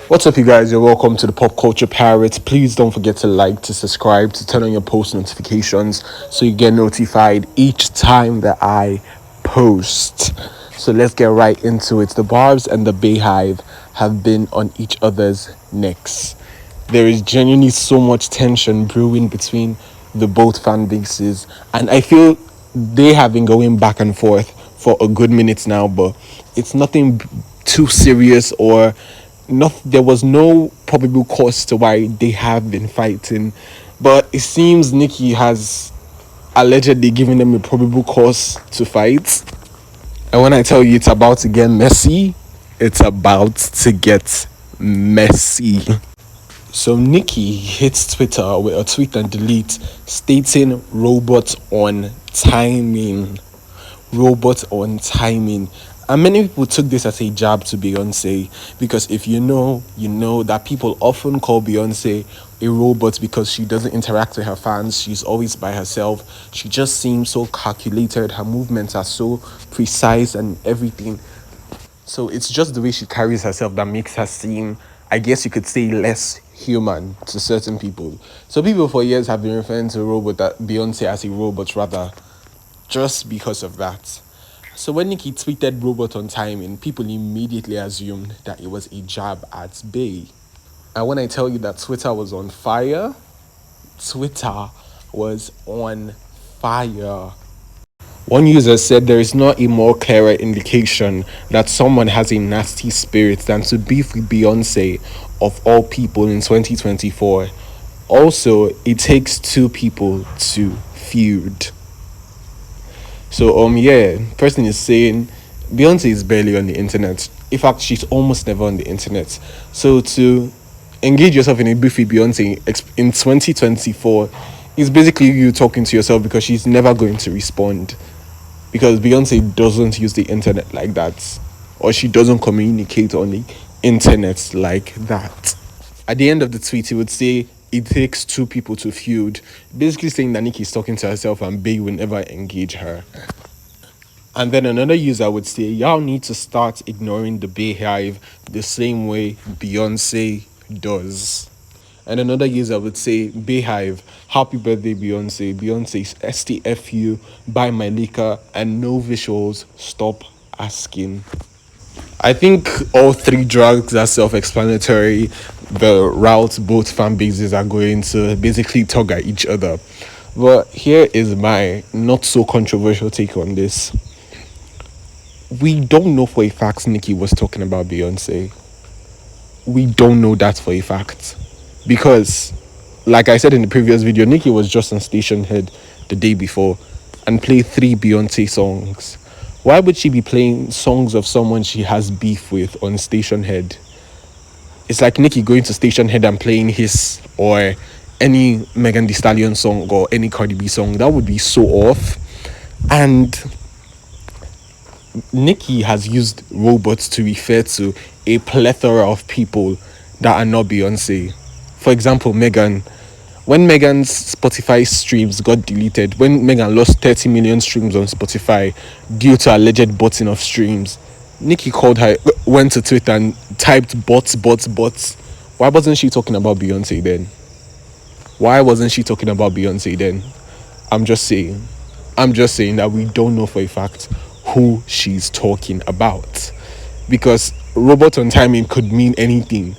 What's up, you guys? You're welcome to the Pop Culture Pirates. Please don't forget to like, to subscribe, to turn on your post notifications so you get notified each time that I post. So let's get right into it. The Barbz and the BEYHIVE have been on each other's necks. There is genuinely so much tension brewing between the both fan bases, and I feel they have been going back and forth for a good minute now, but it's nothing too serious or not. There was no probable cause to why they have been fighting, but it seems Nicki has allegedly given them a probable cause to fight. And when I tell you it's about to get messy, it's about to get messy. So Nicki hits Twitter with a tweet and delete stating robot on timing. Robot on timing. And many people took this as a jab to Beyonce, because if you know, you know that people often call Beyonce a robot because she doesn't interact with her fans. She's always by herself. She just seems so calculated. Her movements are so precise and everything. So it's just the way she carries herself that makes her seem, I guess you could say, less human to certain people. So people for years have been referring to Beyonce as a robot rather, just because of that. So when Nicki tweeted robot on timing, people immediately assumed that it was a jab at Bey. And when I tell you that Twitter was on fire, Twitter was on fire. One user said there is not a more clearer indication that someone has a nasty spirit than to beef with Beyonce of all people in 2024. Also, it takes two people to feud. So yeah, person is saying Beyonce is barely on the internet. In fact, she's almost never on the internet. So to engage yourself in a beef with Beyonce in 2024 is basically you talking to yourself, because she's never going to respond, because Beyonce doesn't use the internet like that, or she doesn't communicate on the internet like that. At the end of the tweet, he would say it takes two people to feud, basically saying that Nicki is talking to herself and Bey will never engage her. And then another user would say, y'all need to start ignoring the BEYHIVE the same way Beyonce does. And another user would say, BEYHIVE, happy birthday, Beyonce. Beyonce's STFU, buy my liquor, and no visuals, stop asking. I think all three drugs are self-explanatory. The route both fan bases are going to basically tug at each other. But here is my not so controversial take on this. We don't know for a fact Nicki was talking about Beyonce. We don't know that for a fact. Because, like I said in the previous video, Nicki was just on Station Head the day before and played 3 Beyonce songs. Why would she be playing songs of someone she has beef with on Station Head? It's like Nicki going to Station Head and playing his or any Megan Thee Stallion song or any Cardi B song. That would be so off. And Nicki has used robots to refer to a plethora of people that are not Beyonce. For example, Megan. When Megan's Spotify streams got deleted, when Megan lost 30 million streams on Spotify due to alleged botting of streams, Nicki went to Twitter and typed bots. Why wasn't she talking about Beyonce then? Why wasn't she talking about Beyonce then? I'm just saying that we don't know for a fact who she's talking about, because robot on timing could mean anything.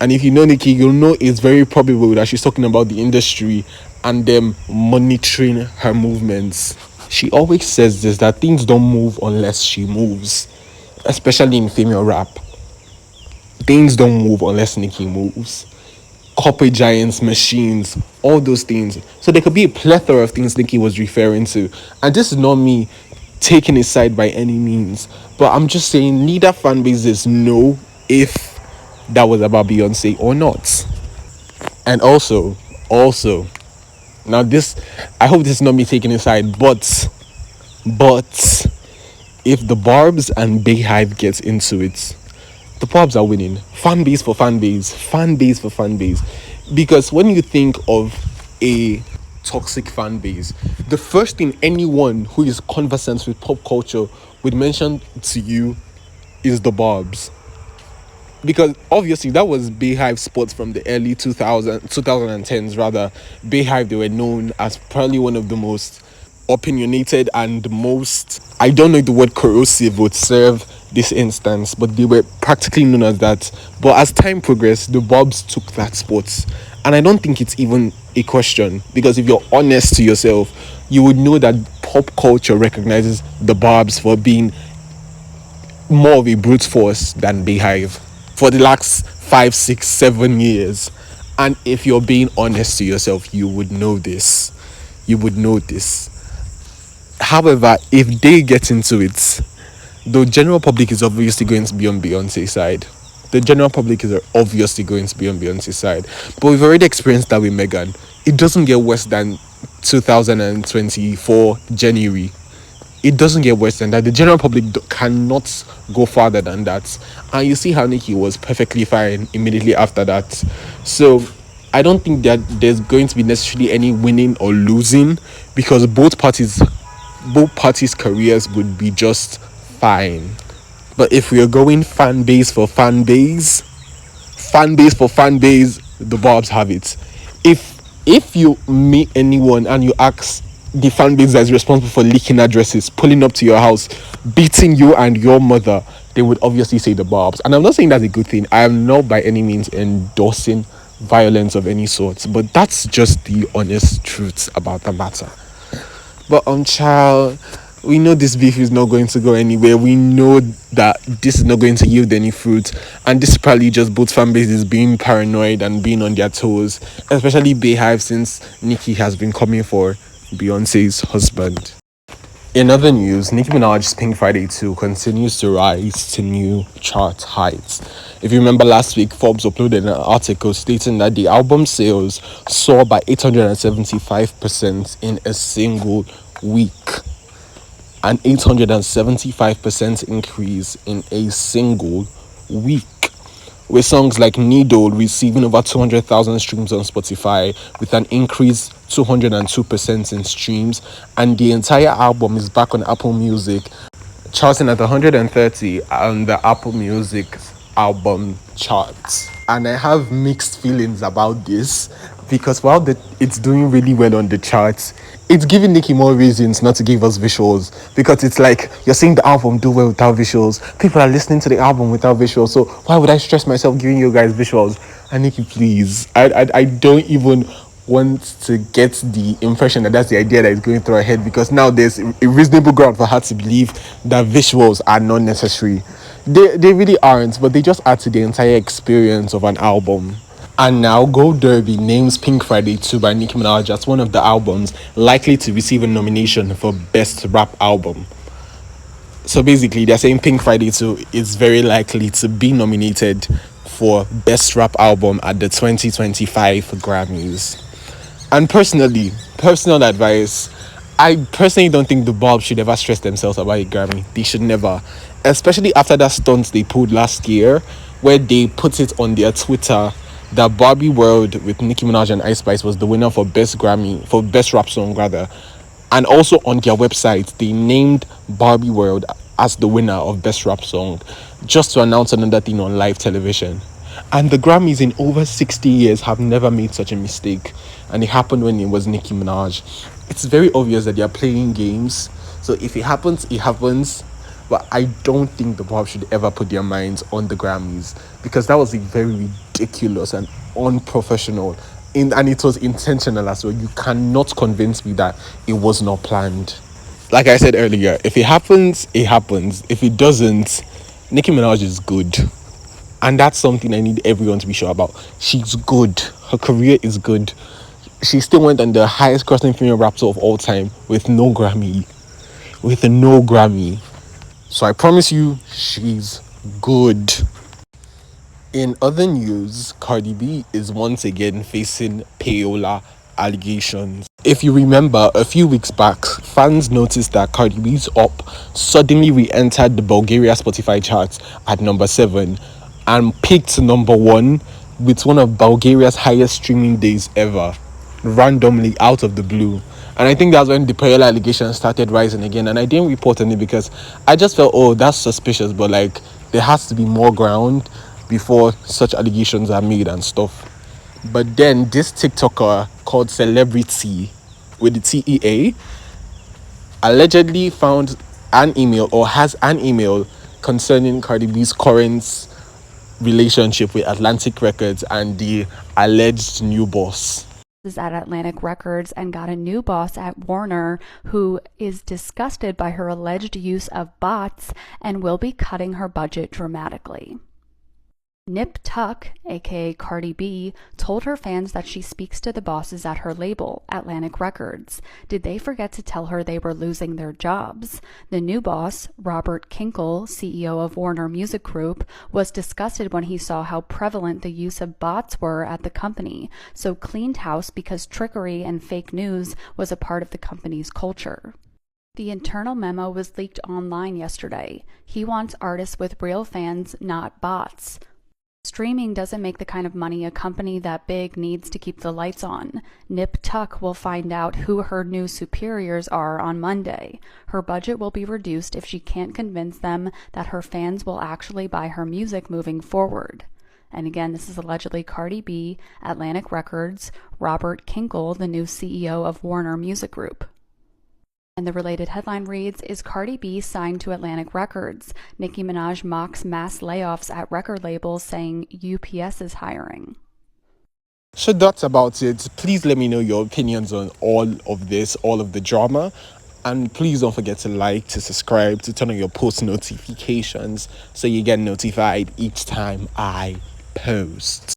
And if you know Nicki, you'll know it's very probable that she's talking about the industry and them monitoring her movements. She always says this, that things don't move unless she moves, especially in female rap. Things don't move unless Nicki moves. Corporate giants, machines, all those things. So there could be a plethora of things Nicki was referring to. And this is not me taking a side by any means, but I'm just saying neither fan bases know if that was about Beyonce or not. And also, now this, I hope this is not me taking a side, but if the Barbz and BEYHIVE gets into it, the Barbz are winning. Fan base for fan base. Because when you think of a toxic fan base, the first thing anyone who is conversant with pop culture would mention to you is the Barbz. because obviously that was BEYHIVE sports from the early 2010s rather. BEYHIVE, they were known as probably one of the most opinionated and most, I don't know if the word corrosive would serve this instance, but they were practically known as that. But as time progressed, the Barbz took that sport, and I don't think it's even a question, because if you're honest to yourself, you would know that pop culture recognizes the Barbz for being more of a brute force than BEYHIVE for the last 5, 6, 7 years. And if you're being honest to yourself, you would know this. You would know this. However, if they get into it, the general public is obviously going to be on Beyonce's side. The general public is obviously going to be on Beyonce's side. But we've already experienced that with Megan. It doesn't get worse than 2024 January. It doesn't get worse than that. The general public cannot go farther than that. And you see how Nicki was perfectly fine immediately after that. So I don't think that there's going to be necessarily any winning or losing, because both parties' careers would be just fine. But if we are going fan base for fan base, the Barbz have it. If you meet anyone and you ask the fan base that is responsible for leaking addresses, pulling up to your house, beating you and your mother, they would obviously say the Barbz. And I'm not saying that's a good thing. I am not by any means endorsing violence of any sort, but that's just the honest truth about the matter. But child, we know this beef is not going to go anywhere. We know that this is not going to yield any fruit, and this is probably just both fan bases being paranoid and being on their toes, especially BEYHIVE, since Nicki has been coming for Beyonce's husband. In other news, Nicki Minaj's Pink Friday 2 continues to rise to new chart heights. If you remember last week, Forbes uploaded an article stating that the album sales soared by 875% in a single week. An 875% increase in a single week, with songs like Needle receiving over 200,000 streams on Spotify, with an increase 202% in streams, and the entire album is back on Apple Music, charting at 130 on the Apple Music album charts. And I have mixed feelings about this, because while it's doing really well on the charts, it's giving Nicki more reasons not to give us visuals, because it's like you're seeing the album do well without visuals. People are listening to the album without visuals, so why would I stress myself giving you guys visuals? And Nicki, please, I don't even want to get the impression that that's the idea that is going through her head, because now there's a reasonable ground for her to believe that visuals are not necessary. They really aren't, but they just add to the entire experience of an album. And now Gold Derby names Pink Friday 2 by Nicki Minaj as one of the albums likely to receive a nomination for Best Rap Album. So basically, they're saying Pink Friday 2 is very likely to be nominated for Best Rap Album at the 2025 Grammys. And personal advice, I personally don't think the Barbz should ever stress themselves about a Grammy. They should never. Especially after that stunt they pulled last year, where they put it on their Twitter that Barbie World with Nicki Minaj and Ice Spice was the winner for Best Rap Song rather. And also on their website, they named Barbie World as the winner of Best Rap Song, just to announce another thing on live television. And the Grammys in over 60 years have never made such a mistake. And it happened when it was Nicki Minaj. It's very obvious that they are playing games. So if it happens, it happens. But I don't think the Barbz should ever put their minds on the Grammys, because that was a very ridiculous and unprofessional, and it was intentional as well. You cannot convince me that it was not planned. Like I said earlier, if it happens, it happens. If it doesn't, Nicki Minaj is good. And that's something I need everyone to be sure about. She's good. Her career is good. She still went on the highest grossing female rapper of all time with no Grammy. So I promise you, she's good. In other news, Cardi B is once again facing payola allegations. If you remember, a few weeks back, fans noticed that Cardi B's Up suddenly re-entered the Bulgaria Spotify charts at number 7 and peaked number 1 with one of Bulgaria's highest streaming days ever, randomly out of the blue. And I think that's when the payola allegations started rising again. And I didn't report on it because I just felt, oh, that's suspicious. But like, there has to be more ground. before such allegations are made and stuff. But then this TikToker called Celebrity with the TEA allegedly found an email or has an email concerning Cardi B's current relationship with Atlantic Records and the alleged new boss. Is at Atlantic Records and got a new boss at Warner who is disgusted by her alleged use of bots and will be cutting her budget dramatically. Nip Tuck, aka Cardi B, told her fans that she speaks to the bosses at her label, Atlantic Records. Did they forget to tell her they were losing their jobs? The new boss, Robert Kinkle, CEO of Warner Music Group, was disgusted when he saw how prevalent the use of bots were at the company, so cleaned house because trickery and fake news was a part of the company's culture. The internal memo was leaked online yesterday. He wants artists with real fans, not bots. Streaming doesn't make the kind of money a company that big needs to keep the lights on. Nip Tuck will find out who her new superiors are on Monday. Her budget will be reduced if she can't convince them that her fans will actually buy her music moving forward. And again, this is allegedly Cardi B, Atlantic Records, Robert Kinkle, the new CEO of Warner Music Group. And the related headline reads, is Cardi B signed to Atlantic Records? Nicki Minaj mocks mass layoffs at record labels, saying UPS is hiring. So that's about it. Please let me know your opinions on all of this, all of the drama. And please don't forget to like, to subscribe, to turn on your post notifications so you get notified each time I post.